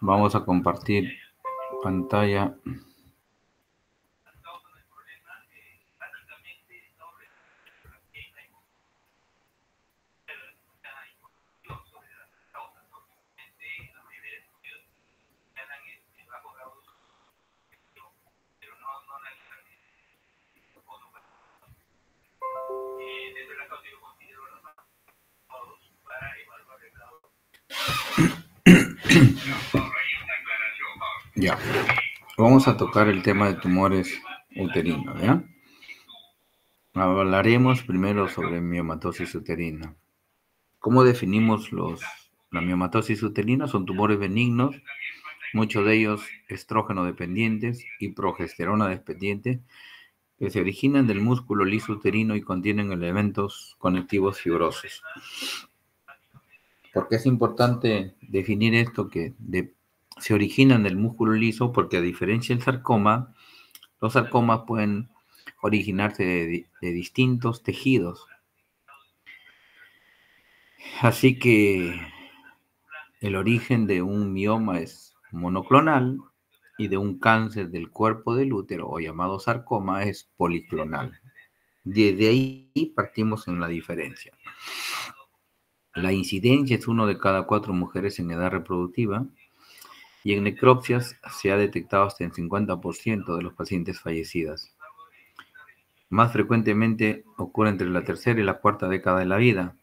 Vamos a compartir pantalla. Ya, vamos a tocar el tema de tumores uterinos, ¿ya? Hablaremos primero sobre miomatosis uterina. ¿Cómo definimos la miomatosis uterina? Son tumores benignos, muchos de ellos estrógeno dependientes y progesterona dependientes, que se originan del músculo liso uterino y contienen elementos conectivos fibrosos. ¿Por qué es importante definir esto? Se originan del músculo liso porque, a diferencia del sarcoma, los sarcomas pueden originarse de distintos tejidos. Así que el origen de un mioma es monoclonal y de un cáncer del cuerpo del útero, o llamado sarcoma, es policlonal. Desde ahí partimos en la diferencia. La incidencia es 1 de cada 4 mujeres en edad reproductiva, y en necropsias se ha detectado hasta el 50% de los pacientes fallecidas. Más frecuentemente ocurre entre la tercera y la cuarta década de la vida,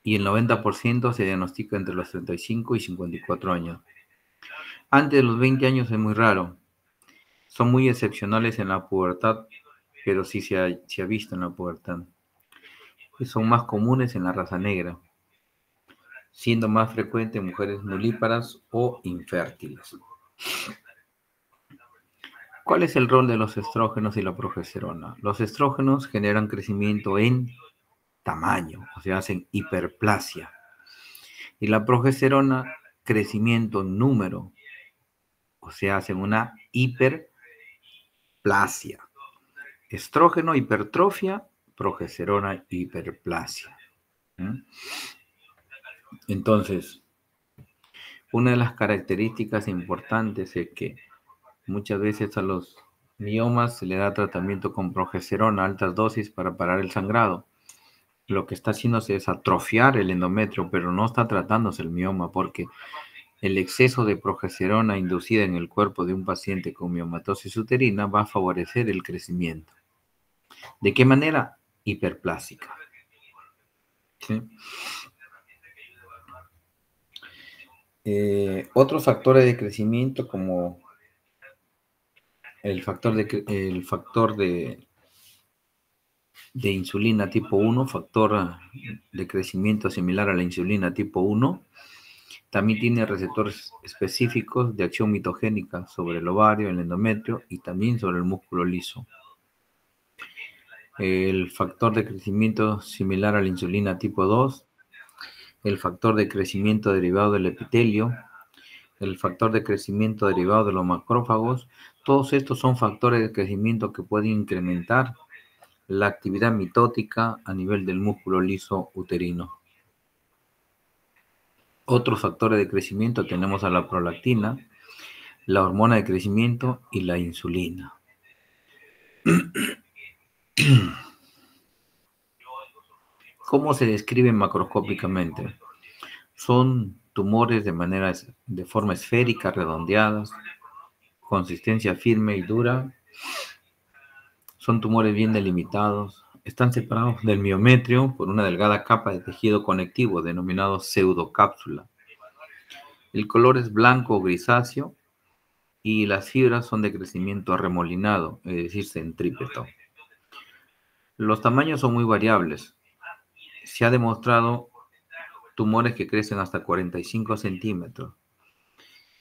y el 90% se diagnostica entre los 35 y 54 años. Antes de los 20 años es muy raro. Son muy excepcionales en la pubertad, pero sí se ha visto en la pubertad. Y son más comunes en la raza negra, siendo más frecuente en mujeres nulíparas o infértiles. ¿Cuál es el rol de los estrógenos y la progesterona? Los estrógenos generan crecimiento en tamaño, o sea, hacen hiperplasia. Y la progesterona, crecimiento en número, o sea, hacen una hiperplasia. Estrógeno, hipertrofia; progesterona, hiperplasia. Entonces, una de las características importantes es que muchas veces a los miomas se le da tratamiento con progesterona a altas dosis para parar el sangrado. Lo que está haciéndose es atrofiar el endometrio, pero no está tratándose el mioma, porque el exceso de progesterona inducida en el cuerpo de un paciente con miomatosis uterina va a favorecer el crecimiento. ¿De qué manera? Hiperplásica. ¿Sí? Otros factores de crecimiento, como el factor de insulina tipo 1, factor de crecimiento similar a la insulina tipo 1, también tiene receptores específicos de acción mitogénica sobre el ovario, el endometrio y también sobre el músculo liso. El factor de crecimiento similar a la insulina tipo 2, el factor de crecimiento derivado del epitelio, el factor de crecimiento derivado de los macrófagos, todos estos son factores de crecimiento que pueden incrementar la actividad mitótica a nivel del músculo liso uterino. Otros factores de crecimiento tenemos a la prolactina, la hormona de crecimiento y la insulina. ¿Cómo se describen macroscópicamente? Son tumores de forma esférica, redondeadas, consistencia firme y dura. Son tumores bien delimitados. Están separados del miometrio por una delgada capa de tejido conectivo denominado pseudocápsula. El color es blanco o grisáceo y las fibras son de crecimiento arremolinado, es decir, centrípeto. Los tamaños son muy variables. Se ha demostrado tumores que crecen hasta 45 centímetros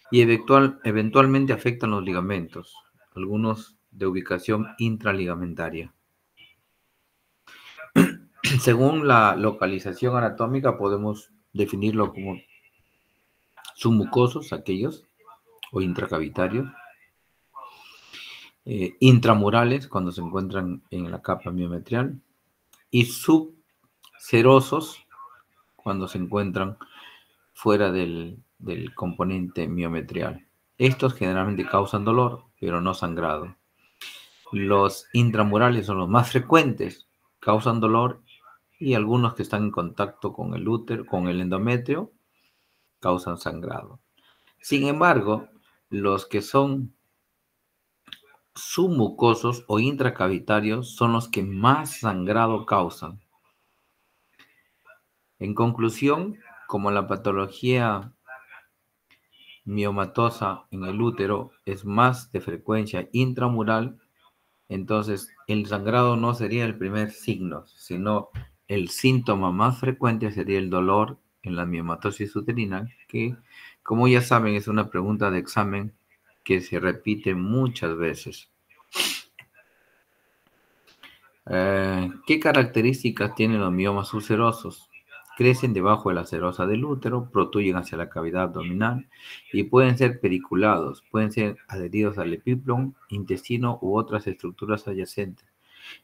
y eventualmente afectan los ligamentos, algunos de ubicación intraligamentaria. Según la localización anatómica podemos definirlo como submucosos, aquellos, o intracavitarios, intramurales, cuando se encuentran en la capa miometrial, y subserosos, cuando se encuentran fuera del del componente miometrial. Estos generalmente causan dolor, pero no sangrado. Los intramurales son los más frecuentes, causan dolor y algunos que están en contacto con el útero, con el endometrio, causan sangrado. Sin embargo, los que son submucosos o intracavitarios son los que más sangrado causan. En conclusión, como la patología miomatosa en el útero es más de frecuencia intramural, entonces el sangrado no sería el primer signo, sino el síntoma más frecuente sería el dolor en la miomatosis uterina, que, como ya saben, es una pregunta de examen que se repite muchas veces. ¿Qué características tienen los miomas ulcerosos? Crecen debajo de la serosa del útero, protruyen hacia la cavidad abdominal y pueden ser pediculados, pueden ser adheridos al epíplon, intestino u otras estructuras adyacentes.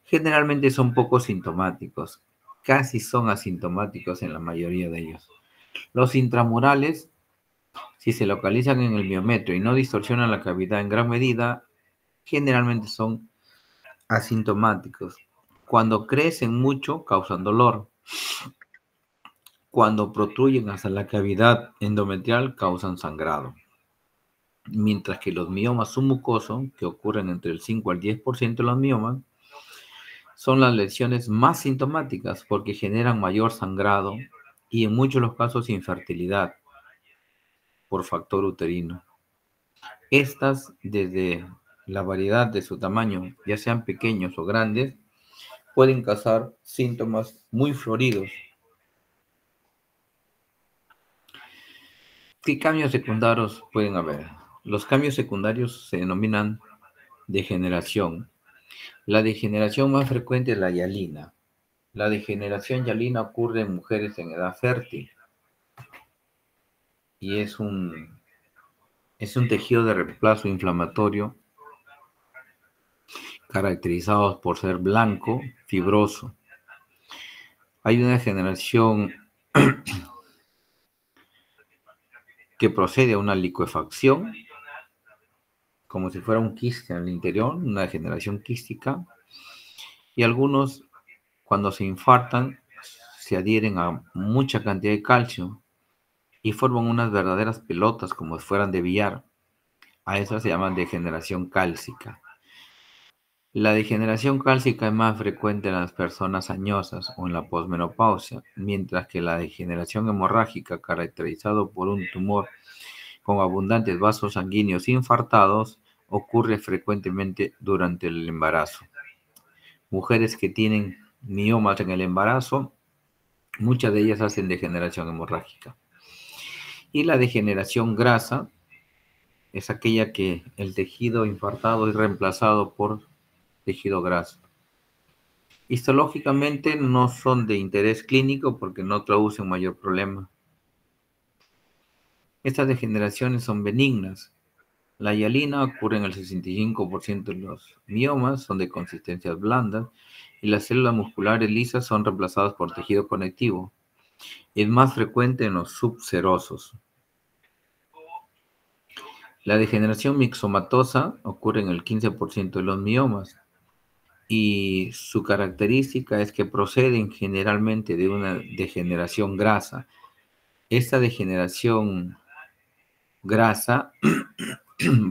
Generalmente son poco sintomáticos, casi son asintomáticos en la mayoría de ellos. Los intramurales, si se localizan en el miometrio y no distorsionan la cavidad en gran medida, generalmente son asintomáticos. Cuando crecen mucho, causan dolor. Cuando protruyen hasta la cavidad endometrial, causan sangrado. Mientras que los miomas submucosos, que ocurren entre el 5 al 10% de los miomas, son las lesiones más sintomáticas porque generan mayor sangrado y en muchos de los casos infertilidad por factor uterino. Estas, desde la variedad de su tamaño, ya sean pequeños o grandes, pueden causar síntomas muy floridos. ¿Qué cambios secundarios pueden haber? Los cambios secundarios se denominan degeneración. La degeneración más frecuente es la hialina. La degeneración hialina ocurre en mujeres en edad fértil y es un tejido de reemplazo inflamatorio caracterizado por ser blanco, fibroso. Hay una degeneración que procede a una licuefacción, como si fuera un quiste en el interior, una degeneración quística, y algunos, cuando se infartan, se adhieren a mucha cantidad de calcio y forman unas verdaderas pelotas como si fueran de billar. A esas se llaman degeneración cálcica. La degeneración cálcica es más frecuente en las personas añosas o en la posmenopausia, mientras que la degeneración hemorrágica, caracterizado por un tumor con abundantes vasos sanguíneos infartados, ocurre frecuentemente durante el embarazo. Mujeres que tienen miomas en el embarazo, muchas de ellas hacen degeneración hemorrágica. Y la degeneración grasa es aquella que el tejido infartado es reemplazado por tejido graso. Histológicamente no son de interés clínico porque no traducen mayor problema. Estas degeneraciones son benignas. La hialina ocurre en el 65% de los miomas, son de consistencias blandas y las células musculares lisas son reemplazadas por tejido conectivo. Es más frecuente en los subserosos. La degeneración mixomatosa ocurre en el 15% de los miomas y su característica es que proceden generalmente de una degeneración grasa. Esta degeneración grasa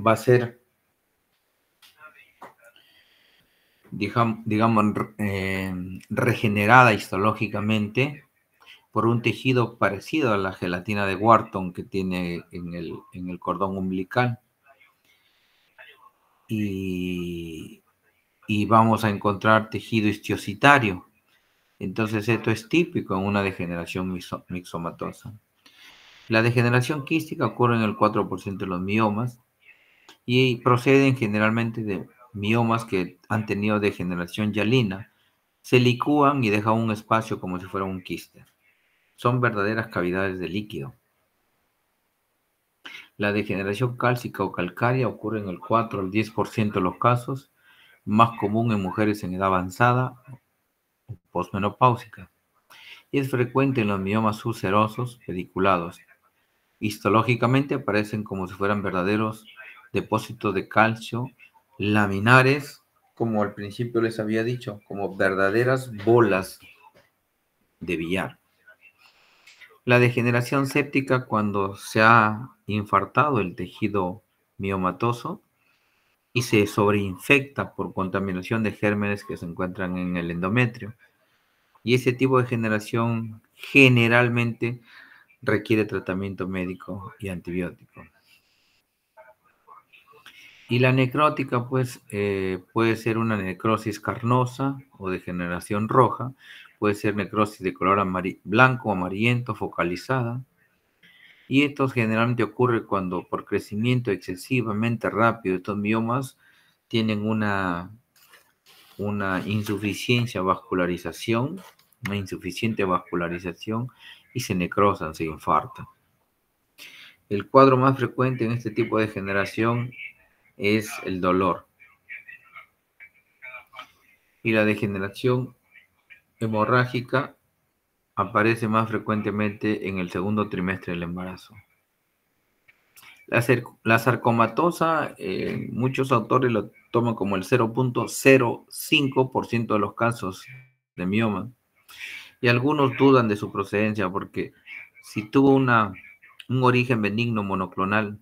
va a ser, digamos, regenerada histológicamente por un tejido parecido a la gelatina de Wharton que tiene en el cordón umbilical. Y vamos a encontrar tejido histiocitario. Entonces esto es típico en una degeneración mixomatosa. La degeneración quística ocurre en el 4% de los miomas y proceden generalmente de miomas que han tenido degeneración hialina. Se licúan y dejan un espacio como si fuera un quiste. Son verdaderas cavidades de líquido. La degeneración cálcica o calcárea ocurre en el 4 al 10% de los casos, más común en mujeres en edad avanzada o posmenopáusica. Y es frecuente en los miomas ulcerosos pediculados. Histológicamente aparecen como si fueran verdaderos depósitos de calcio laminares, como al principio les había dicho, como verdaderas bolas de billar. La degeneración séptica, cuando se ha infartado el tejido miomatoso y se sobreinfecta por contaminación de gérmenes que se encuentran en el endometrio. Y ese tipo de generación generalmente requiere tratamiento médico y antibiótico. Y la necrótica, pues, puede ser una necrosis carnosa o degeneración roja, puede ser necrosis de color blanco o amarillento, focalizada. Y esto generalmente ocurre cuando por crecimiento excesivamente rápido estos miomas tienen una insuficiencia vascularización, una insuficiente vascularización y se necrosan, se infartan. El cuadro más frecuente en este tipo de degeneración es el dolor. Y la degeneración hemorrágica aparece más frecuentemente en el segundo trimestre del embarazo. La sarcomatosa, muchos autores lo toman como el 0.05% de los casos de mioma. Y algunos dudan de su procedencia porque si tuvo un origen benigno monoclonal,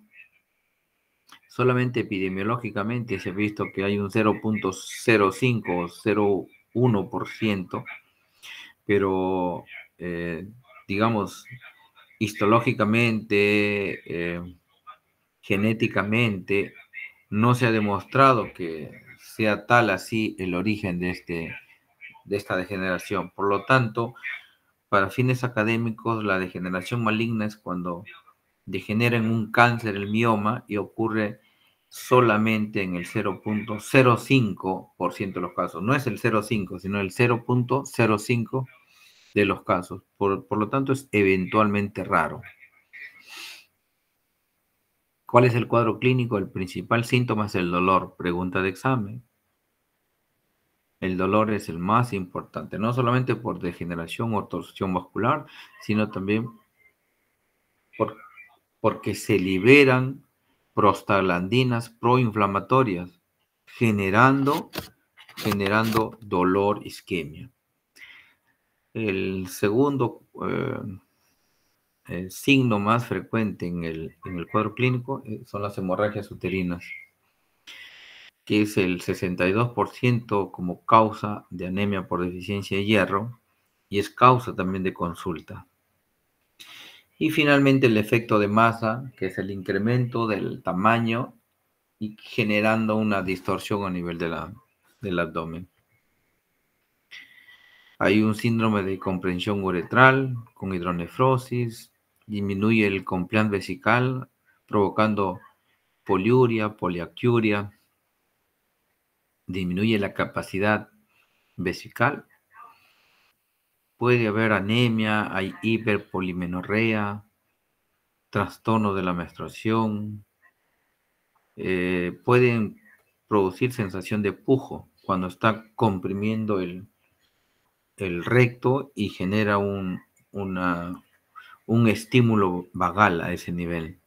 solamente epidemiológicamente se ha visto que hay un 0.05 o 0.1%, pero digamos, histológicamente, genéticamente, no se ha demostrado que sea tal así el origen de esta degeneración. Por lo tanto, para fines académicos, la degeneración maligna es cuando degenera en un cáncer el mioma y ocurre solamente en el 0.05% de los casos. No es el 0.5, sino el 0.05 de los casos. Por lo tanto, es eventualmente raro. ¿Cuál es el cuadro clínico? El principal síntoma es el dolor. Pregunta de examen. El dolor es el más importante, no solamente por degeneración o torsión vascular, sino también por, porque se liberan prostaglandinas proinflamatorias, generando dolor, isquemia. El segundo signo más frecuente en el cuadro clínico son las hemorragias uterinas, que es el 62% como causa de anemia por deficiencia de hierro y es causa también de consulta. Y finalmente el efecto de masa, que es el incremento del tamaño y generando una distorsión a nivel del abdomen. Hay un síndrome de comprensión uretral con hidronefrosis, disminuye el compliance vesical, provocando poliuria, poliacuria, disminuye la capacidad vesical. Puede haber anemia, hay hiperpolimenorrea, trastorno de la menstruación, pueden producir sensación de pujo cuando está comprimiendo el recto y genera un estímulo vagal a ese nivel.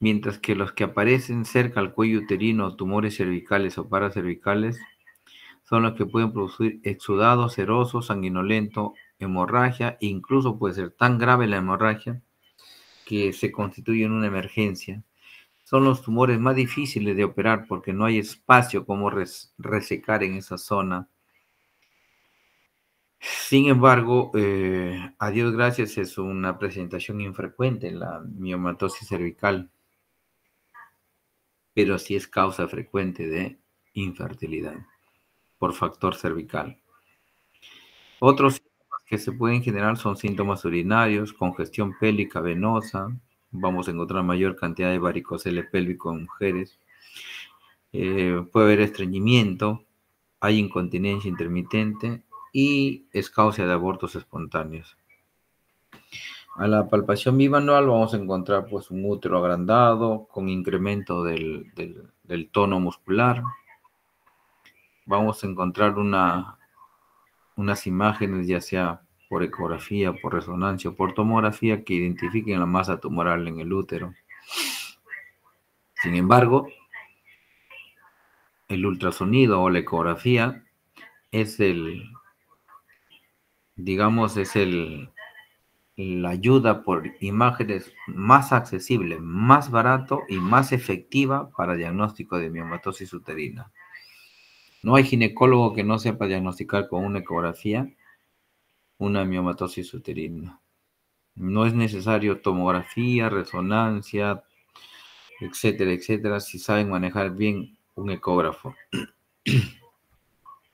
Mientras que los que aparecen cerca al cuello uterino, tumores cervicales o paracervicales, son los que pueden producir exudado seroso, sanguinolento, hemorragia, e incluso puede ser tan grave la hemorragia que se constituye en una emergencia. Son los tumores más difíciles de operar porque no hay espacio como resecar en esa zona. Sin embargo, a Dios gracias, es una presentación infrecuente en la miomatosis cervical, pero sí es causa frecuente de infertilidad por factor cervical. Otros síntomas que se pueden generar son síntomas urinarios, congestión pélvica venosa, vamos a encontrar mayor cantidad de varicocele pélvico en mujeres, puede haber estreñimiento, hay incontinencia intermitente y es causa de abortos espontáneos. A la palpación bimanual vamos a encontrar pues un útero agrandado con incremento del tono muscular. Vamos a encontrar unas imágenes ya sea por ecografía, por resonancia o por tomografía que identifiquen la masa tumoral en el útero. Sin embargo, el ultrasonido o la ecografía es la ayuda por imágenes más accesible, más barato y más efectiva para diagnóstico de miomatosis uterina. No hay ginecólogo que no sepa diagnosticar con una ecografía una miomatosis uterina. No es necesario tomografía, resonancia, etcétera, etcétera, si saben manejar bien un ecógrafo.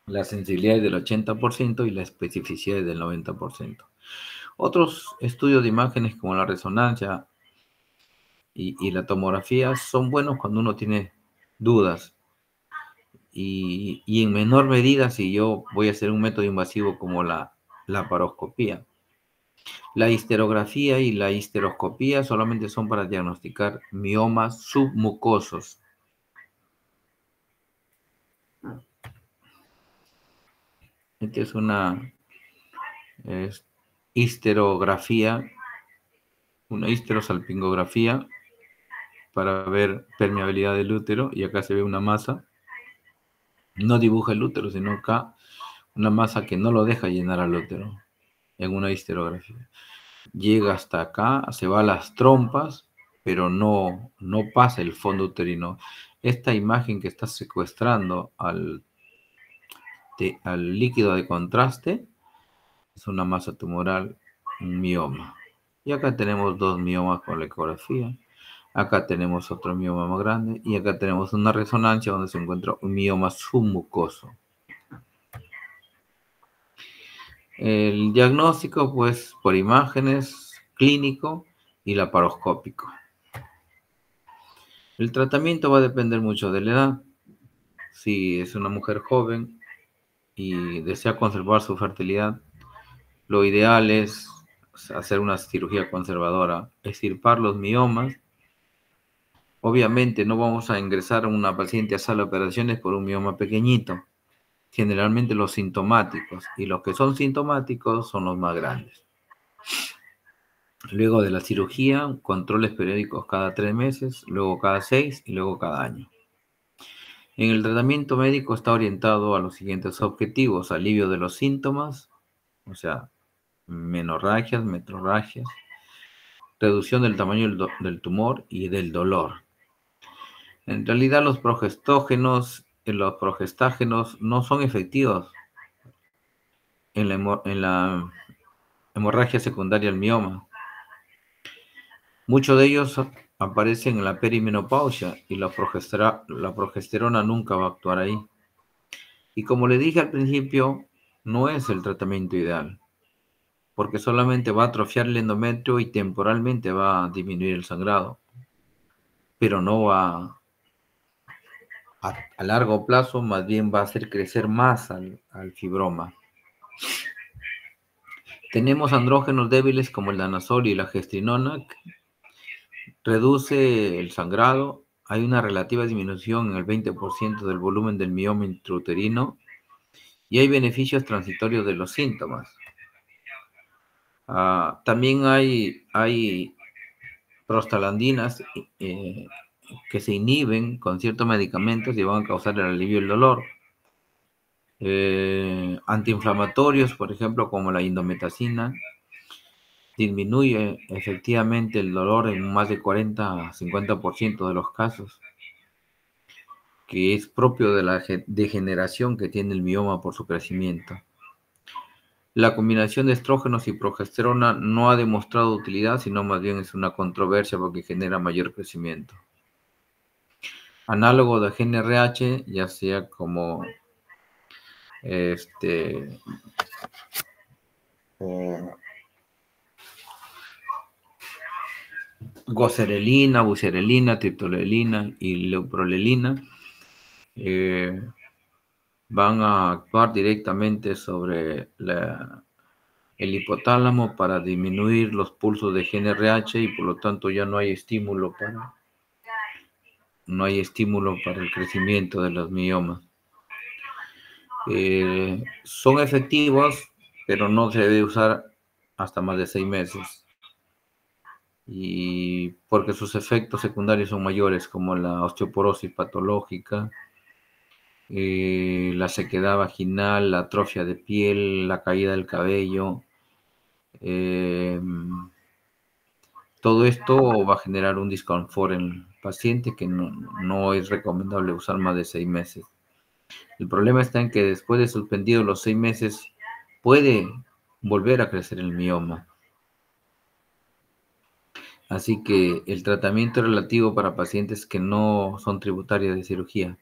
La sensibilidad es del 80% y la especificidad es del 90%. Otros estudios de imágenes como la resonancia y la tomografía son buenos cuando uno tiene dudas. Y en menor medida si yo voy a hacer un método invasivo como la laparoscopía. La histerografía y la histeroscopía solamente son para diagnosticar miomas submucosos. Esta es una histerografía, una histerosalpingografía para ver permeabilidad del útero, y acá se ve una masa. No dibuja el útero, sino acá una masa que no lo deja llenar al útero en una histerografía. Llega hasta acá, se va a las trompas, pero no pasa el fondo uterino. Esta imagen que está secuestrando al líquido de contraste es una masa tumoral, un mioma. Y acá tenemos dos miomas con la ecografía. Acá tenemos otro mioma más grande y acá tenemos una resonancia donde se encuentra un mioma submucoso. El diagnóstico, pues, por imágenes, clínico y laparoscópico. El tratamiento va a depender mucho de la edad. Si es una mujer joven y desea conservar su fertilidad, lo ideal es hacer una cirugía conservadora, extirpar los miomas. Obviamente no vamos a ingresar a una paciente a sala de operaciones por un mioma pequeñito. Generalmente los sintomáticos, y los que son sintomáticos son los más grandes. Luego de la cirugía, controles periódicos cada 3 meses, luego cada 6 y luego cada año. En el tratamiento médico está orientado a los siguientes objetivos: alivio de los síntomas, o sea, menorragias, metrorragias, reducción del tamaño del tumor y del dolor. En realidad los progestágenos no son efectivos en la hemorragia secundaria al mioma. Muchos de ellos aparecen en la perimenopausia y la progesterona nunca va a actuar ahí. Y como le dije al principio, no es el tratamiento ideal, porque solamente va a atrofiar el endometrio y temporalmente va a disminuir el sangrado, pero no va a largo plazo, más bien va a hacer crecer más al fibroma. Tenemos andrógenos débiles como el danazol y la gestrinona, reduce el sangrado, hay una relativa disminución en el 20% del volumen del mioma intrauterino y hay beneficios transitorios de los síntomas. También hay prostaglandinas que se inhiben con ciertos medicamentos y van a causar el alivio del dolor. Antiinflamatorios, por ejemplo, como la indometacina, disminuye efectivamente el dolor en más de 40 a 50% de los casos, que es propio de la degeneración que tiene el mioma por su crecimiento. La combinación de estrógenos y progesterona no ha demostrado utilidad, sino más bien es una controversia porque genera mayor crecimiento. Análogo de GnRH, ya sea como goserelina, buserelina, triptolelina y leuprolelina, van a actuar directamente sobre el hipotálamo para disminuir los pulsos de GnRH y por lo tanto ya no hay estímulo para el crecimiento de los miomas. Son efectivos, pero no se debe usar hasta más de 6 meses. Y porque sus efectos secundarios son mayores, como la osteoporosis patológica, la sequedad vaginal, la atrofia de piel, la caída del cabello. Todo esto va a generar un disconfort en el paciente que no es recomendable usar más de 6 meses. El problema está en que después de suspendidos los 6 meses puede volver a crecer el mioma. Así que el tratamiento es relativo para pacientes que no son tributarios de cirugía.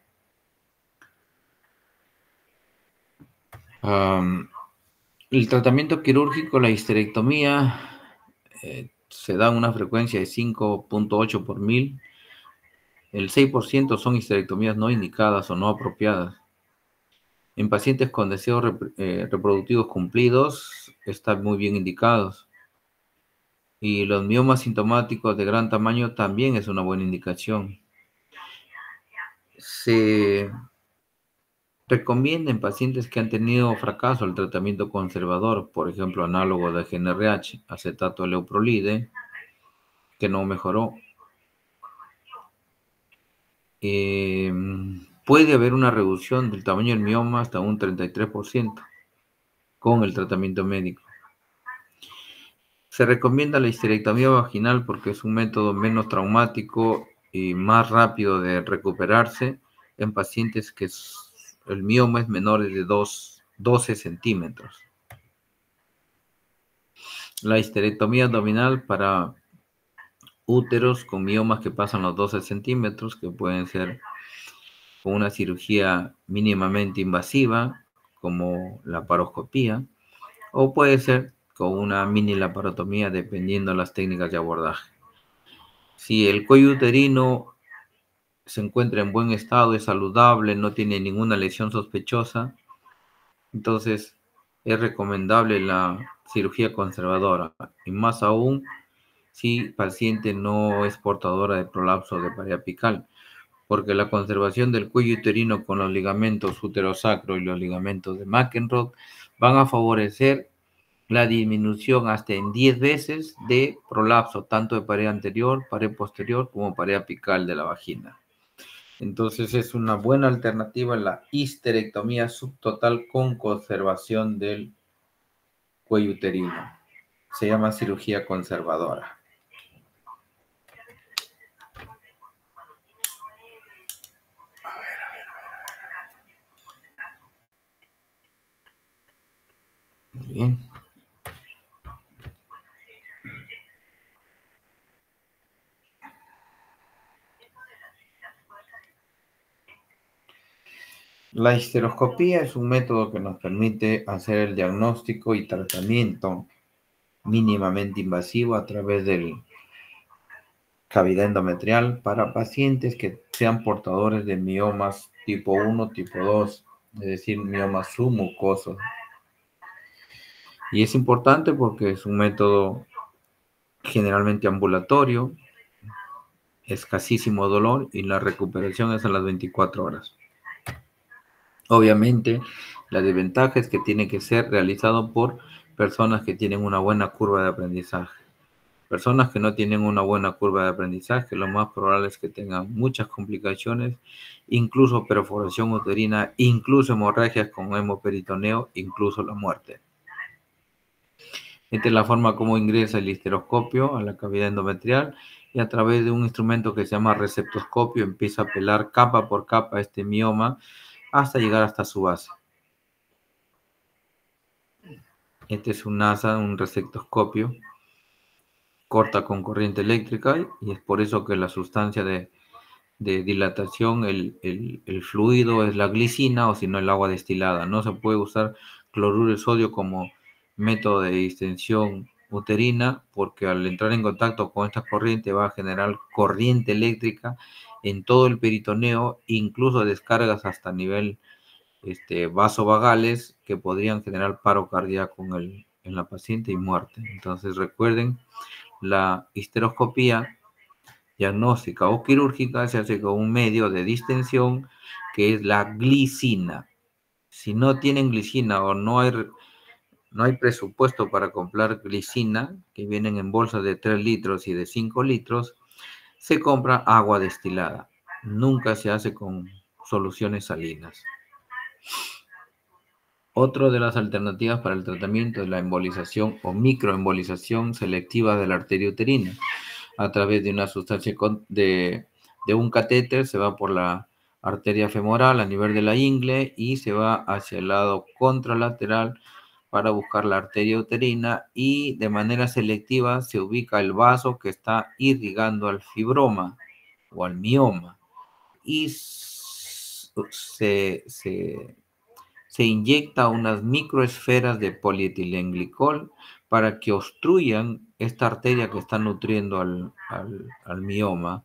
El tratamiento quirúrgico, la histerectomía, se da una frecuencia de 5.8 por mil. El 6% son histerectomías no indicadas o no apropiadas. En pacientes con deseos reproductivos cumplidos, están muy bien indicados. Y los miomas sintomáticos de gran tamaño también es una buena indicación. Se recomienda en pacientes que han tenido fracaso el tratamiento conservador, por ejemplo, análogo de GnRH, acetato de leuprolide, que no mejoró. Puede haber una reducción del tamaño del mioma hasta un 33% con el tratamiento médico. Se recomienda la histerectomía vaginal porque es un método menos traumático y más rápido de recuperarse en pacientes que el mioma es menor de 12 centímetros. La histerectomía abdominal para úteros con miomas que pasan los 12 centímetros, que pueden ser con una cirugía mínimamente invasiva, como la laparoscopía, o puede ser con una mini laparotomía, dependiendo de las técnicas de abordaje. Si el cuello uterino se encuentra en buen estado, es saludable, no tiene ninguna lesión sospechosa, entonces es recomendable la cirugía conservadora, y más aún si el paciente no es portadora de prolapso de pared apical, porque la conservación del cuello uterino con los ligamentos uterosacro y los ligamentos de McEnroe van a favorecer la disminución hasta en 10 veces de prolapso, tanto de pared anterior, pared posterior, como pared apical de la vagina. Entonces es una buena alternativa la histerectomía subtotal con conservación del cuello uterino. Se llama cirugía conservadora. Muy bien. La histeroscopía es un método que nos permite hacer el diagnóstico y tratamiento mínimamente invasivo a través del cavidad endometrial para pacientes que sean portadores de miomas tipo 1, tipo 2, es decir, miomas submucosos. Y es importante porque es un método generalmente ambulatorio, escasísimo dolor y la recuperación es a las 24 horas. Obviamente, la desventaja es que tiene que ser realizado por personas que tienen una buena curva de aprendizaje. Personas que no tienen una buena curva de aprendizaje, lo más probable es que tengan muchas complicaciones, incluso perforación uterina, incluso hemorragias con hemoperitoneo, incluso la muerte. Esta es la forma como ingresa el histeroscopio a la cavidad endometrial y a través de un instrumento que se llama receptoscopio empieza a pelar capa por capa este mioma hasta llegar hasta su base. Este es un NASA, un receptoscopio, corta con corriente eléctrica y es por eso que la sustancia de dilatación, el fluido es la glicina o si no el agua destilada. No se puede usar cloruro de sodio como método de distensión uterina porque al entrar en contacto con esta corriente va a generar corriente eléctrica en todo el peritoneo, incluso descargas hasta nivel vasovagales que podrían generar paro cardíaco en la paciente y muerte. Entonces recuerden, la histeroscopía diagnóstica o quirúrgica se hace con un medio de distensión que es la glicina. Si no tienen glicina o no hay no hay presupuesto para comprar glicina, que vienen en bolsas de 3 litros y de 5 litros, se compra agua destilada. Nunca se hace con soluciones salinas. Otra de las alternativas para el tratamiento es la embolización o microembolización selectiva de la arteria uterina. A través de una sustancia de un catéter se va por la arteria femoral a nivel de la ingle y se va hacia el lado contralateral para buscar la arteria uterina, y de manera selectiva se ubica el vaso que está irrigando al fibroma o al mioma, y se inyecta unas microesferas de polietilenglicol para que obstruyan esta arteria que está nutriendo al mioma.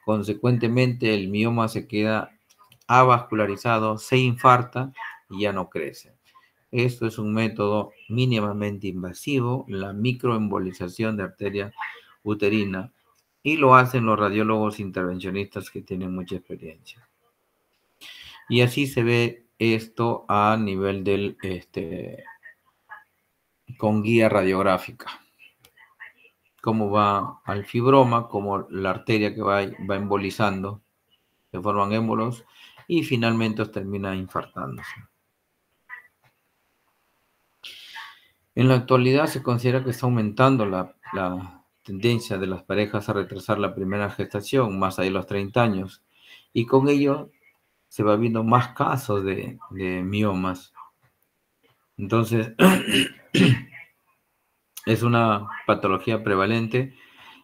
Consecuentemente, el mioma se queda avascularizado, se infarta y ya no crece. Esto es un método mínimamente invasivo, la microembolización de arteria uterina, y lo hacen los radiólogos intervencionistas que tienen mucha experiencia. Y así se ve esto a nivel del, con guía radiográfica. Cómo va al fibroma, cómo la arteria que va embolizando, se forman émbolos y finalmente termina infartándose. En la actualidad se considera que está aumentando la tendencia de las parejas a retrasar la primera gestación más allá de los 30 años, y con ello se va viendo más casos de miomas. Entonces, es una patología prevalente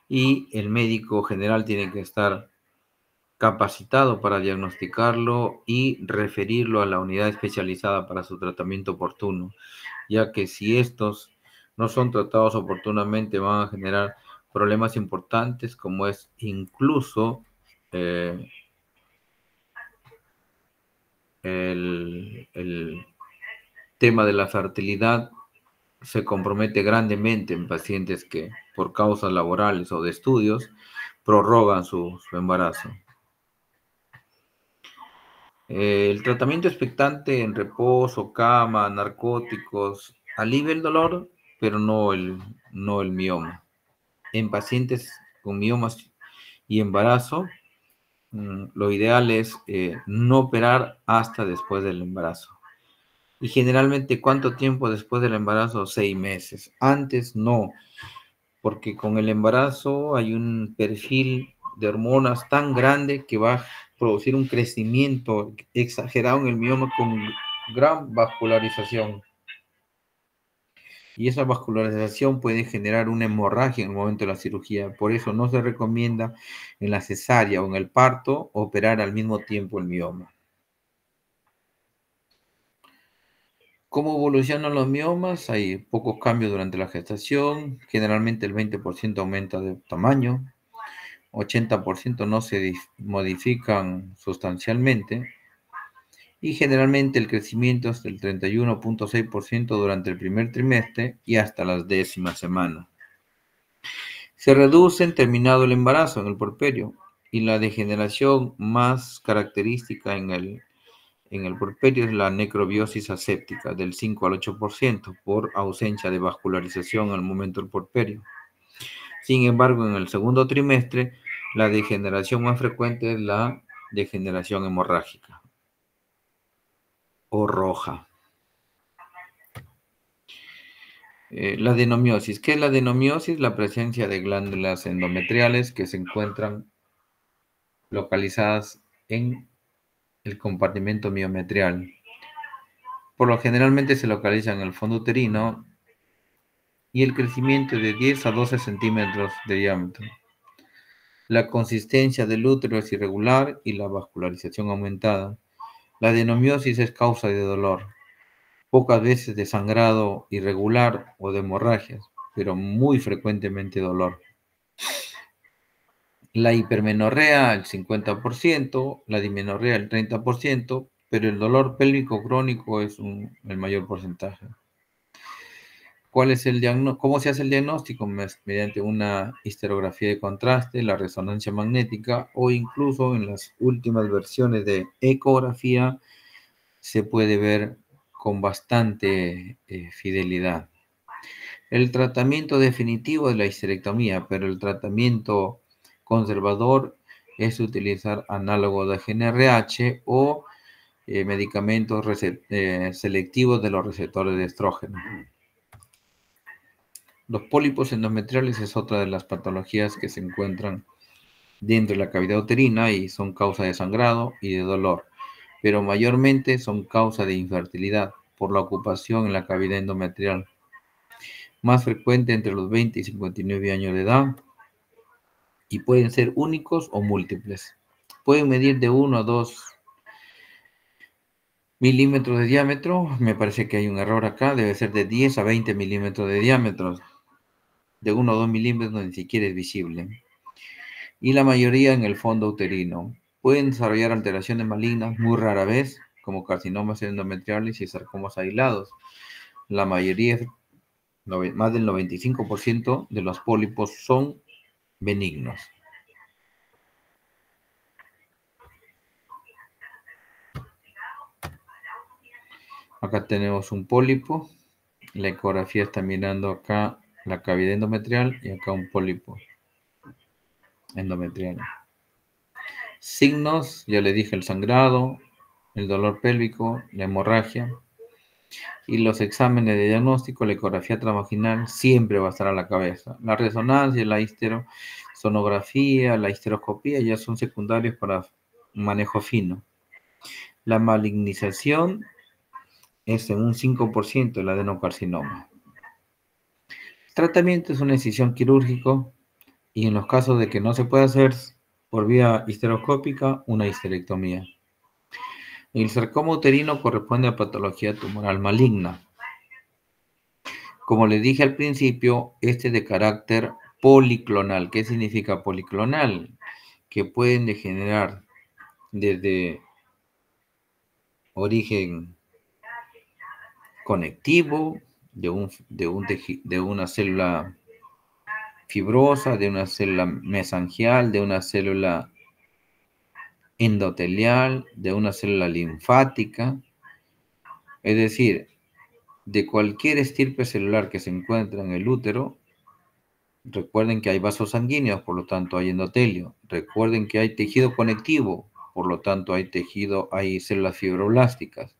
y el médico general tiene que estar capacitado para diagnosticarlo y referirlo a la unidad especializada para su tratamiento oportuno, ya que si estos no son tratados oportunamente van a generar problemas importantes, como es incluso el tema de la fertilidad. Se compromete grandemente en pacientes que por causas laborales o de estudios prorrogan su embarazo. El tratamiento expectante en reposo, cama, narcóticos, alivia el dolor, pero no el mioma. En pacientes con miomas y embarazo, lo ideal es no operar hasta después del embarazo. Y generalmente, ¿cuánto tiempo después del embarazo? 6 meses. Antes no, porque con el embarazo hay un perfil de hormonas tan grande que va a producir un crecimiento exagerado en el mioma con gran vascularización. Y esa vascularización puede generar una hemorragia en el momento de la cirugía. Por eso no se recomienda en la cesárea o en el parto operar al mismo tiempo el mioma. ¿Cómo evolucionan los miomas? Hay pocos cambios durante la gestación. Generalmente el 20% aumenta de tamaño. 80% no se modifican sustancialmente, y generalmente el crecimiento es del 31.6% durante el primer trimestre y hasta las 10ª semana. Se reducen terminado el embarazo en el puerperio, y la degeneración más característica en el puerperio es la necrobiosis aséptica del 5 al 8% por ausencia de vascularización al momento del puerperio. Sin embargo, en el segundo trimestre, la degeneración más frecuente es la degeneración hemorrágica o roja. La adenomiosis. ¿Qué es la adenomiosis? La presencia de glándulas endometriales que se encuentran localizadas en el compartimento miometrial. Por lo generalmente se localiza en el fondo uterino y el crecimiento de 10 a 12 centímetros de diámetro. La consistencia del útero es irregular y la vascularización aumentada. La adenomiosis es causa de dolor, pocas veces de sangrado irregular o de hemorragias, pero muy frecuentemente dolor. La hipermenorrea el 50%, la dismenorrea el 30%, pero el dolor pélvico crónico es el mayor porcentaje. ¿Cuál es el diagnóstico? ¿Cómo se hace el diagnóstico? Mediante una histerografía de contraste, la resonancia magnética, o incluso en las últimas versiones de ecografía se puede ver con bastante fidelidad. El tratamiento definitivo es la histerectomía, pero el tratamiento conservador es utilizar análogos de GnRH o medicamentos selectivos de los receptores de estrógeno. Los pólipos endometriales es otra de las patologías que se encuentran dentro de la cavidad uterina y son causa de sangrado y de dolor, pero mayormente son causa de infertilidad por la ocupación en la cavidad endometrial, más frecuente entre los 20 y 59 años de edad, y pueden ser únicos o múltiples. Pueden medir de 1 a 2 milímetros de diámetro. Me parece que hay un error acá, debe ser de 10 a 20 milímetros de diámetro. De 1 a 2 milímetros ni siquiera es visible. Y la mayoría en el fondo uterino. Pueden desarrollar alteraciones malignas muy rara vez, como carcinomas endometriales y sarcomas aislados. La mayoría, más del 95% de los pólipos son benignos. Acá tenemos un pólipo. La ecografía está mirando acá la cavidad endometrial y acá un pólipo endometrial. Signos, ya le dije, el sangrado, el dolor pélvico, la hemorragia. Y los exámenes de diagnóstico, la ecografía transvaginal siempre va a estar a la cabeza. La resonancia, la histerosonografía, la histeroscopía ya son secundarios para un manejo fino. La malignización es en un 5% el adenocarcinoma. El tratamiento es una incisión quirúrgica y en los casos de que no se pueda hacer por vía histeroscópica, una histerectomía. El sarcoma uterino corresponde a patología tumoral maligna. Como le dije al principio, este es de carácter policlonal. ¿Qué significa policlonal? Que pueden degenerar desde origen conectivo, de una célula fibrosa, de una célula mesangial, de una célula endotelial, de una célula linfática, es decir, de cualquier estirpe celular que se encuentra en el útero. Recuerden que hay vasos sanguíneos, por lo tanto hay endotelio. Recuerden que hay tejido conectivo, por lo tanto hay células fibroblásticas.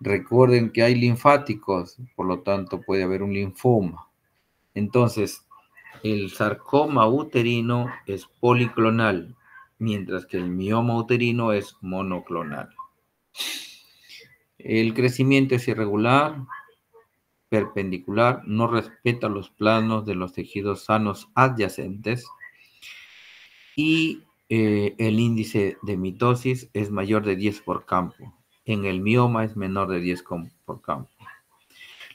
Recuerden que hay linfáticos, por lo tanto puede haber un linfoma. Entonces, el sarcoma uterino es policlonal, mientras que el mioma uterino es monoclonal. El crecimiento es irregular, perpendicular, no respeta los planos de los tejidos sanos adyacentes y el índice de mitosis es mayor de 10 por campo. En el mioma es menor de 10 por campo.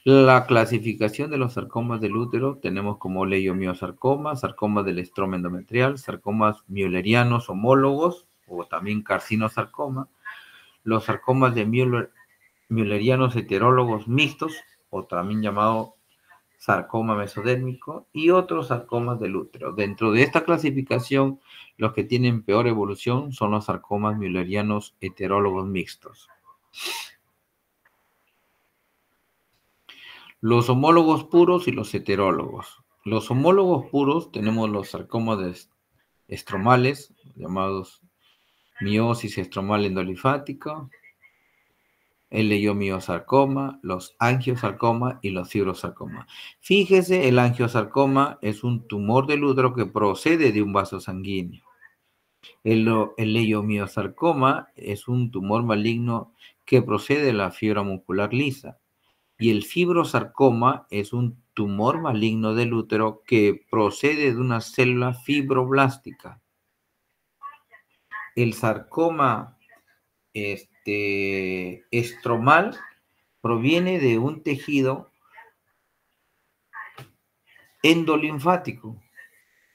La clasificación de los sarcomas del útero tenemos como leiomiosarcoma, sarcoma del estroma endometrial, sarcomas müllerianos homólogos o también carcinosarcoma, los sarcomas de müllerianos heterólogos mixtos o también llamado sarcoma mesodérmico y otros sarcomas del útero. Dentro de esta clasificación, los que tienen peor evolución son los sarcomas müllerianos heterólogos mixtos. Los homólogos puros y los heterólogos. Los homólogos puros tenemos los sarcomas estromales, llamados miosis estromal endolinfática, el leiomiosarcoma, los angiosarcoma y los fibrosarcoma. Fíjese, el angiosarcoma es un tumor del útero que procede de un vaso sanguíneo. El leiomiosarcoma es un tumor maligno que procede de la fibra muscular lisa. Y el fibrosarcoma es un tumor maligno del útero que procede de una célula fibroblástica. El sarcoma estromal proviene de un tejido endolinfático,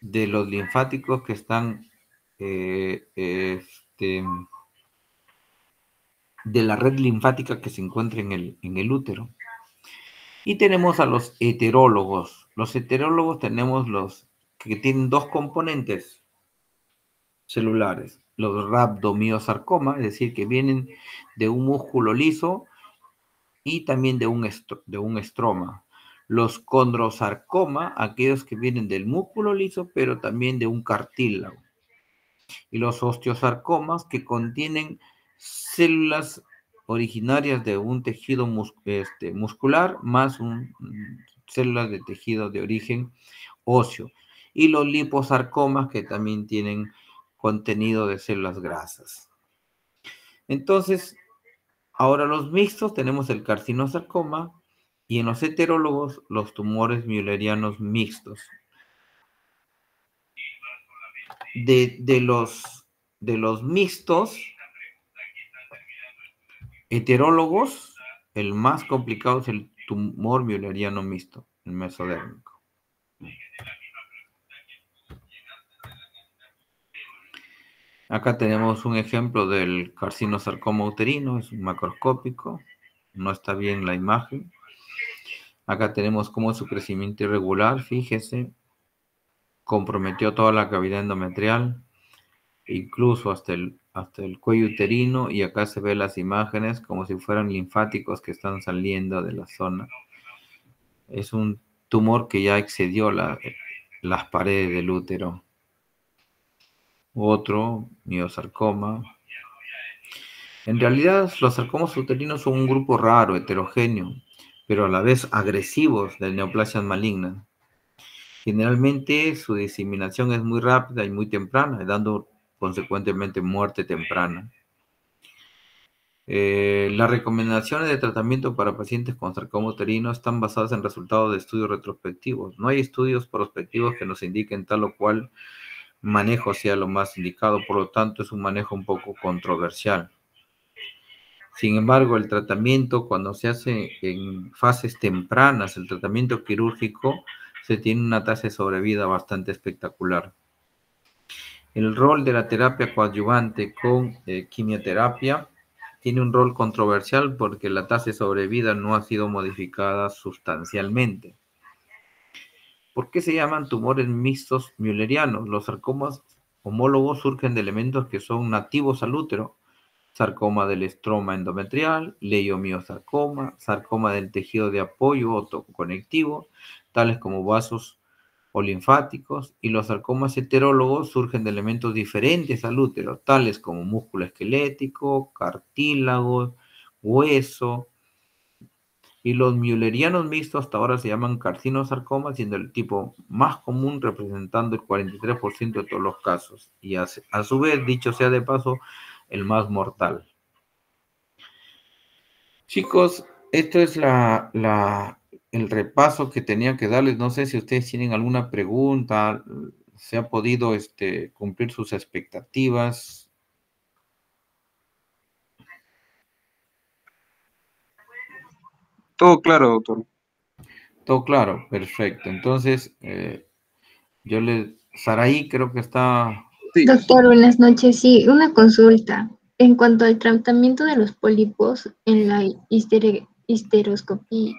de los linfáticos que están de la red linfática que se encuentra en el útero. Y tenemos a los heterólogos. Los heterólogos tenemos los que tienen dos componentes celulares. Los rhabdomiosarcoma, es decir, que vienen de un músculo liso y también de un estroma. Los condrosarcoma, aquellos que vienen del músculo liso, pero también de un cartílago. Y los osteosarcomas, que contienen células originarias de un tejido muscular más células de tejido de origen óseo. Y los liposarcomas, que también tienen contenido de células grasas. Entonces, ahora los mixtos tenemos el carcinosarcoma y en los heterólogos los tumores müllerianos mixtos. De los mixtos heterólogos, el más complicado es el tumor mülleriano mixto, el mesodérmico. Acá tenemos un ejemplo del carcinosarcoma uterino, es un macroscópico, no está bien la imagen. Acá tenemos cómo su crecimiento irregular, fíjese, comprometió toda la cavidad endometrial, incluso hasta el cuello uterino, y acá se ven las imágenes como si fueran linfáticos que están saliendo de la zona. Es un tumor que ya excedió las paredes del útero. Otro, miosarcoma. En realidad, los sarcomas uterinos son un grupo raro, heterogéneo, pero a la vez agresivos de neoplasias malignas. Generalmente su diseminación es muy rápida y muy temprana, dando consecuentemente muerte temprana. Las recomendaciones de tratamiento para pacientes con sarcoma uterino están basadas en resultados de estudios retrospectivos. No hay estudios prospectivos que nos indiquen tal o cual manejo sea lo más indicado, por lo tanto es un manejo un poco controversial. Sin embargo, el tratamiento, cuando se hace en fases tempranas, el tratamiento quirúrgico, se tiene una tasa de sobrevida bastante espectacular. El rol de la terapia coadyuvante con quimioterapia tiene un rol controversial porque la tasa de sobrevida no ha sido modificada sustancialmente. ¿Por qué se llaman tumores mixtos müllerianos? Los sarcomas homólogos surgen de elementos que son nativos al útero: sarcoma del estroma endometrial, leiomiosarcoma, sarcoma del tejido de apoyo o conectivo, tales como vasos o linfáticos, y los sarcomas heterólogos surgen de elementos diferentes al útero, tales como músculo esquelético, cartílago, hueso, y los müllerianos mixtos hasta ahora se llaman carcinosarcomas, siendo el tipo más común, representando el 43% de todos los casos, y a su vez, dicho sea de paso, el más mortal. Chicos, esto es el repaso que tenía que darles. No sé si ustedes tienen alguna pregunta, se ha podido cumplir sus expectativas. Todo claro, doctor. Todo claro, perfecto. Entonces, Saraí creo que está. Sí, Doctor, buenas noches. Sí, una consulta. En cuanto al tratamiento de los pólipos en la histeroscopía,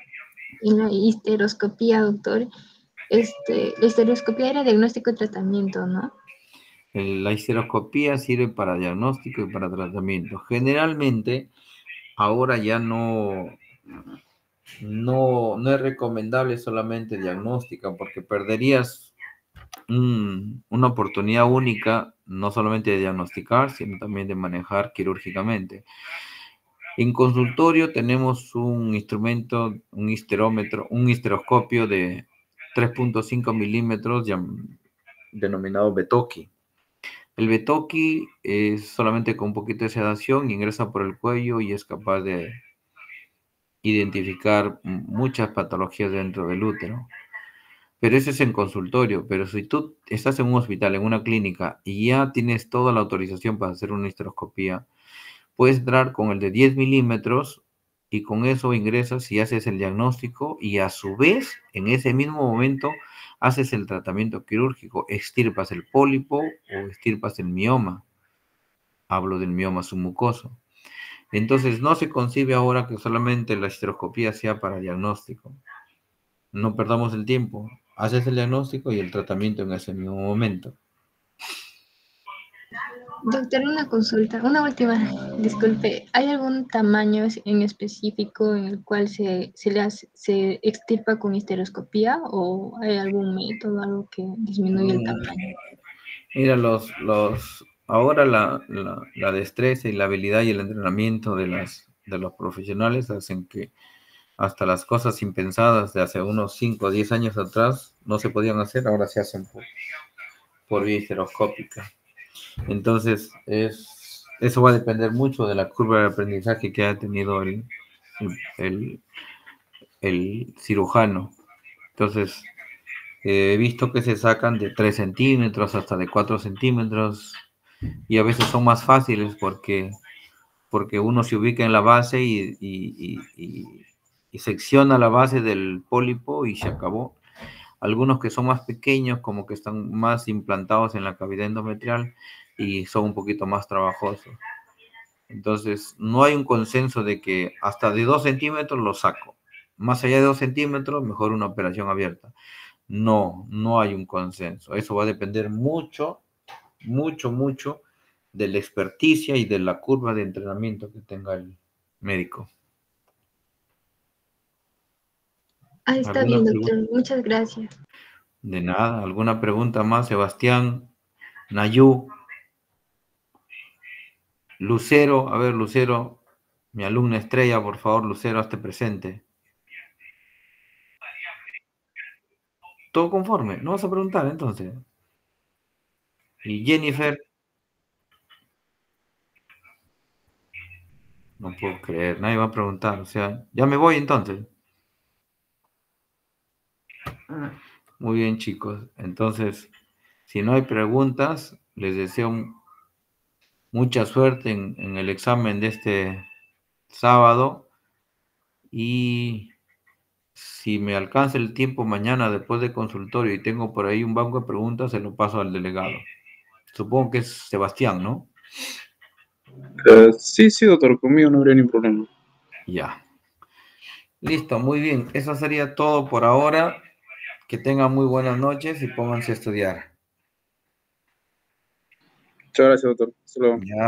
doctor, la histeroscopía era diagnóstico y tratamiento, ¿no? La histeroscopía sirve para diagnóstico y para tratamiento. Generalmente, ahora ya no es recomendable solamente diagnóstica, porque perderías una oportunidad única, no solamente de diagnosticar, sino también de manejar quirúrgicamente. En consultorio tenemos un instrumento, un histerómetro, un histeroscopio de 3.5 milímetros denominado Betoki. El Betoki es solamente con un poquito de sedación, ingresa por el cuello y es capaz de identificar muchas patologías dentro del útero. Pero eso es en consultorio. Pero si tú estás en un hospital, en una clínica, y ya tienes toda la autorización para hacer una histeroscopía, puedes entrar con el de 10 milímetros y con eso ingresas y haces el diagnóstico, y a su vez, en ese mismo momento, haces el tratamiento quirúrgico, extirpas el pólipo o extirpas el mioma. Hablo del mioma submucoso. Entonces, no se concibe ahora que solamente la histeroscopía sea para diagnóstico. No perdamos el tiempo. Haces el diagnóstico y el tratamiento en ese mismo momento. Doctor, una consulta, una última, disculpe, ¿hay algún tamaño en específico en el cual se extirpa con histeroscopía o hay algún método, algo que disminuye el Mm, tamaño? Mira, ahora la destreza y la habilidad y el entrenamiento de los profesionales hacen que hasta las cosas impensadas de hace unos 5 o 10 años atrás no se podían hacer, ahora se hacen por vía histeroscópica. Entonces, eso va a depender mucho de la curva de aprendizaje que haya tenido el, el cirujano. Entonces, he visto que se sacan de 3 centímetros hasta de 4 centímetros y a veces son más fáciles porque uno se ubica en la base y secciona la base del pólipo y se acabó. Algunos que son más pequeños, como que están más implantados en la cavidad endometrial y son un poquito más trabajosos. Entonces, no hay un consenso de que hasta de 2 centímetros lo saco. Más allá de 2 centímetros, mejor una operación abierta. No, no hay un consenso. Eso va a depender mucho, mucho, mucho de la experticia y de la curva de entrenamiento que tenga el médico. Ah, está ¿Alguna bien, pregunta? doctor, muchas gracias. De nada. ¿Alguna pregunta más, Sebastián? Nayú, Lucero, a ver, Lucero, mi alumna estrella, por favor, Lucero, hazte presente. Todo conforme, no vas a preguntar entonces. Y Jennifer, no puedo creer, nadie va a preguntar, o sea, ya me voy entonces. Muy bien, chicos, entonces, si no hay preguntas, les deseo mucha suerte en el examen de este sábado y si me alcanza el tiempo mañana después del consultorio y tengo por ahí un banco de preguntas, se lo paso al delegado. Supongo que es Sebastián, ¿no? Sí, sí, doctor, conmigo no habría ningún problema. Ya. Listo, muy bien. Eso sería todo por ahora. Que tengan muy buenas noches y pónganse a estudiar. Muchas gracias, doctor. Hasta luego. Ya.